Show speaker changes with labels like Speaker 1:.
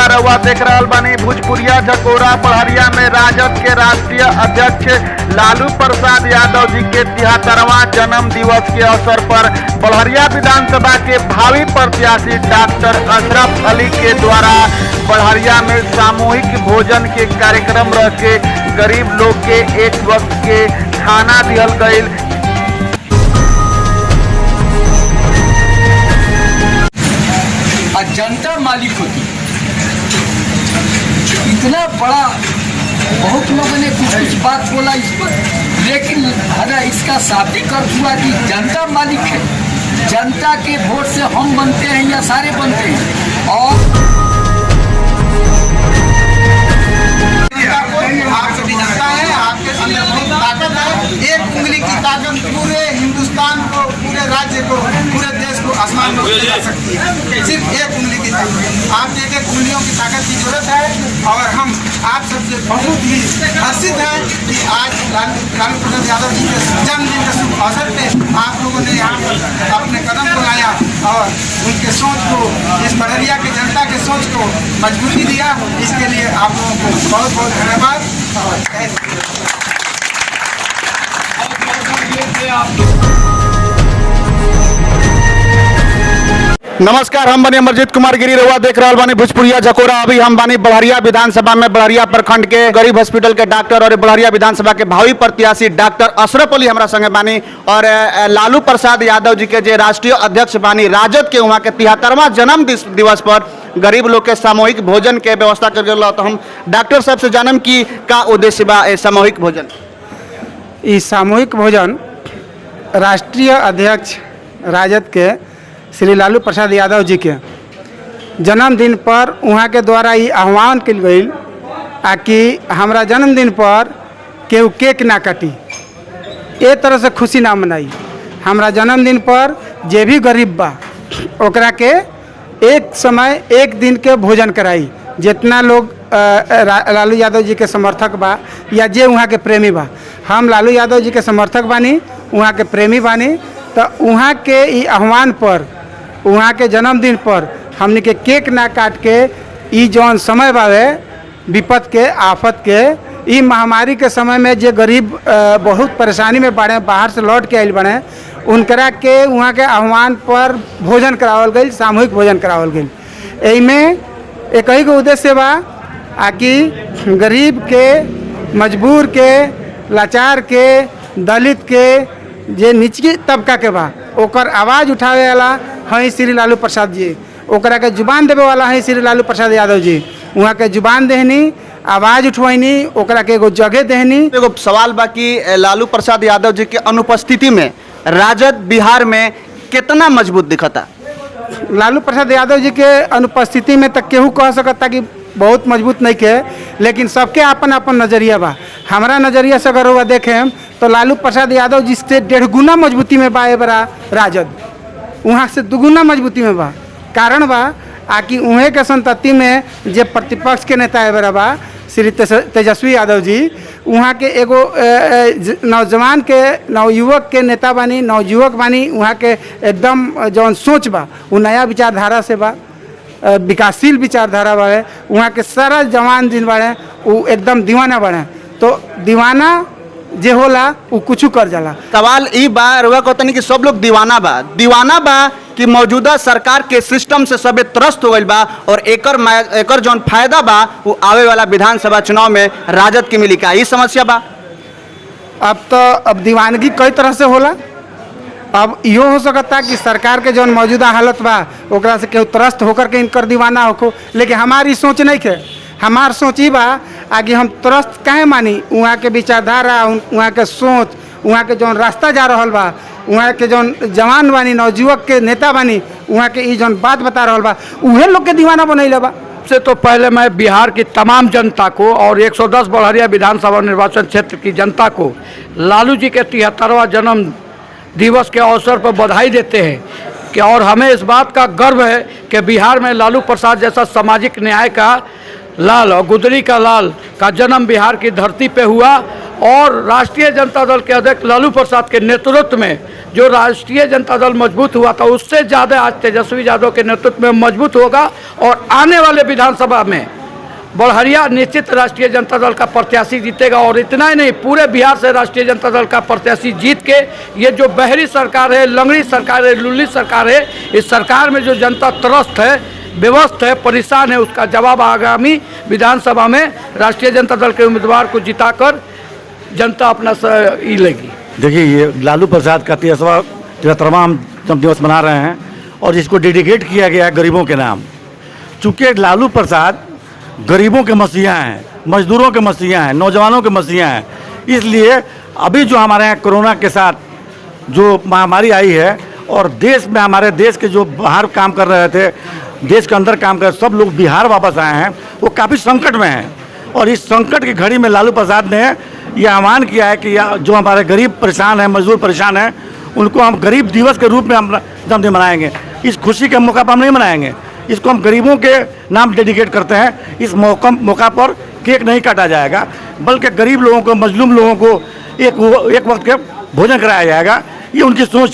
Speaker 1: बा रउआ देख रहल बानी भोजपुरिया झकोरा। पड़हरिया में राजद के राष्ट्रीय अध्यक्ष लालू प्रसाद यादव जी के 73वां जन्म दिवस के अवसर पर पड़हरिया विधानसभा के भावी प्रत्याशी डॉक्टर अशरफ अली के द्वारा पड़हरिया में सामूहिक भोजन के कार्यक्रम रख के गरीब लोग के एक वक्त के खाना दिहल गईल।
Speaker 2: जनता मालिक होती। इतना बड़ा बहुत लोगों ने कुछ कुछ बात बोला इस पर, लेकिन है इसका शाब्दिक अर्थ हुआ कि जनता मालिक है। जनता के वोट से हम बनते हैं या सारे बनते हैं। और
Speaker 3: आप सभी जनता है, आपके अंदर बहुत ताकत है। एक उंगली की ताकत पूरे हिंदुस्तान को, पूरे राज्य को, पूरे देश को आसमान में उठा सकती है। सिर्फ एक उंगली की ताकत। आप एक एक उंगलियों की ताकत की जरूरत है। और हम आप सबसे बहुत ही हर्षित हैं कि आज लालू प्रसाद यादव जी के जन्मदिन के शुभ अवसर पे आप लोगों ने यहाँ पर अपने कदम को लाया और उनके सोच को, इस पड़हरिया की जनता के सोच को मजबूती दिया। इसके लिए आप लोगों को बहुत बहुत धन्यवाद।
Speaker 1: नमस्कार, हम बने अमरजीत कुमार गिरी। रउआ देख रहल बानी भोजपुरिया झकोरा। अभी हम बानी बड़हरिया विधानसभा में। बड़हरिया प्रखंड के गरीब हॉस्पिटल के डॉक्टर और बड़हरिया विधानसभा के भावी प्रत्याशी डॉक्टर अशरफ अली हमारा संगे बानी और लालू प्रसाद यादव जी के जे राष्ट्रीय अध्यक्ष बानी राजद के, वहाँ के 73वां जन्म दिवस पर गरीब लोग के सामूहिक भोजन के व्यवस्था कर गया। तो हम डॉक्टर साहब से जानम कि का उद्देश्य बा सामूहिक भोजन।
Speaker 4: ई सामूहिक भोजन राष्ट्रीय अध्यक्ष राजद के श्री लालू प्रसाद यादव जी के जन्मदिन पर वहाँ के द्वारा ये आह्वान कल गई कि हमारा जन्मदिन पर केहू केक ना काटी, ए तरह से खुशी ना मनाई। हमारा जन्मदिन पर जे भी गरीब बा ओकरा के एक समय एक दिन के भोजन कराई। जितना लोग लालू यादव जी के समर्थक बा या जे वहाँ के प्रेमी बा, हम लालू यादव जी के समर्थक बानी, वहाँ के प्रेमी बानी, तो वहाँ के ई आह्वान पर, वहाँ के जन्मदिन पर हमने के केक ना काट के ई जौन समय बावे विपत के, आफत के, ई महामारी के समय में जे गरीब बहुत परेशानी में बाड़े, बाहर से लौट के आइल बने, उनकरा के वहाँ के आह्वान पर भोजन करावल गई, सामूहिक भोजन करावल गई। एहिमे एक ही को उद्देश्य बा कि गरीब के, मजबूर के, लाचार के, दलित के, जे निचली तबका के बा ओकर आवाज़ उठावे वाला हैं श्री लालू प्रसाद जी, ओकरा के जुबान देवे वाला हैं श्री लालू प्रसाद यादव जी। वहाँ के जुबान देहनी, आवाज़ उठवैनी, ओकरा के एगो जगह देहनी।
Speaker 1: एगो सवाल बा कि लालू प्रसाद यादव जी के अनुपस्थिति में राजद बिहार में कितना मजबूत दिखता?
Speaker 4: लालू प्रसाद यादव जी के अनुपस्थिति में तक केहू कह सकता कि बहुत मजबूत नहीं के, लेकिन सबके अपन अपन नज़रिया बा। हमारा नज़रिया से अगर हुआ देखें तो लालू प्रसाद यादव जी से 1.5 गुना मजबूती में बा बड़ा राजद, वहाँ से 2 गुना मजबूती में बा। कारण बा कि उहे के संतति में जे प्रतिपक्ष के नेता बड़ा बा श्री तेजस्वी यादव जी, वहाँ के एगो नौजवान के, नवयुवक के नेता बानी, नवयुवक बानी। वहाँ के एकदम जौन सोच बा वो नया विचारधारा से बा, विकासशील विचारधारा बाड़े। वहाँ के सारा जवान जिन बाड़े वो एकदम दीवाना बाड़े। तो दीवाना जे होला वो कुछ कर जाला।
Speaker 1: सवाल ई बा, रुआ कहतनी कि सब लोग दीवाना बा कि मौजूदा सरकार के सिस्टम से सबे त्रस्त हो गइल बा और एकर जौन फायदा बा वो आवे वाला विधानसभा चुनाव में राजद के मिली। का ई समस्या बा?
Speaker 4: अब दीवानगी कई तरह से होला। अब इहो हो सकता कि सरकार के जौन मौजूदा हालत बा ओकरा से केहू त्रस्त होकर के इनकर दीवाना होखो, लेकिन हमारी सोच नहीं है। हमार सोच ही बा कि हम त्रस्त काहे मानी। वहाँ के विचारधारा, वहाँ के सोच, वहाँ के जौन रास्ता जा रहा बा, वहाँ के जौन जवान बानी, नवजुवक के नेता बानी, वहाँ के ई जौन बात बता रहा बा उहे लोग के दीवाना बनैले बा।
Speaker 2: सबसे तो पहले मैं बिहार की तमाम जनता को और 110 बड़हरिया विधानसभा निर्वाचन क्षेत्र की जनता को लालू जी के 73वां जन्म दिवस के अवसर पर बधाई देते हैं कि और हमें इस बात का गर्व है कि बिहार में लालू प्रसाद जैसा सामाजिक न्याय का
Speaker 5: लाल और गुदरी का लाल का जन्म बिहार की धरती पे हुआ और राष्ट्रीय जनता दल के अध्यक्ष लालू प्रसाद के नेतृत्व में जो राष्ट्रीय जनता दल मजबूत हुआ था उससे ज़्यादा आज तेजस्वी यादव के नेतृत्व में मजबूत होगा और आने वाले विधानसभा में बड़हरिया निश्चित राष्ट्रीय जनता दल का प्रत्याशी जीतेगा। और इतना ही नहीं, पूरे बिहार से राष्ट्रीय जनता दल का प्रत्याशी जीत के ये जो बहरी सरकार है, लंगड़ी सरकार है, लुल्ली सरकार है, इस सरकार में जो जनता त्रस्त है, व्यवस्थ है, परेशान है, उसका जवाब आगामी विधानसभा में राष्ट्रीय जनता दल के उम्मीदवार को जिताकर जनता अपना लेगी।
Speaker 6: देखिए, ये लालू प्रसाद का 73वां हम दिवस मना रहे हैं और इसको डेडिकेट किया गया है गरीबों के नाम। चूँकि लालू प्रसाद गरीबों के मसीहा हैं, मजदूरों के मसीहा हैं, नौजवानों के मसीहा हैं, इसलिए अभी जो हमारे यहाँ कोरोना के साथ जो महामारी आई है और देश में हमारे देश के जो बाहर काम कर रहे थे, देश के अंदर काम कर सब लोग बिहार वापस आए हैं, वो काफ़ी संकट में हैं। और इस संकट की घड़ी में लालू प्रसाद ने यह आह्वान किया है कि जो हमारे गरीब परेशान हैं, मजदूर परेशान हैं, उनको हम गरीब दिवस के रूप में हम जन्मदिन मनाएंगे। इस खुशी के मौका पर हम नहीं मनाएंगे, इसको हम गरीबों के नाम डेडिकेट करते हैं। इस मौका पर केक नहीं काटा जाएगा, बल्कि गरीब लोगों को, मजलूम लोगों को एक वक्त के भोजन कराया जाएगा। ये उनकी सोच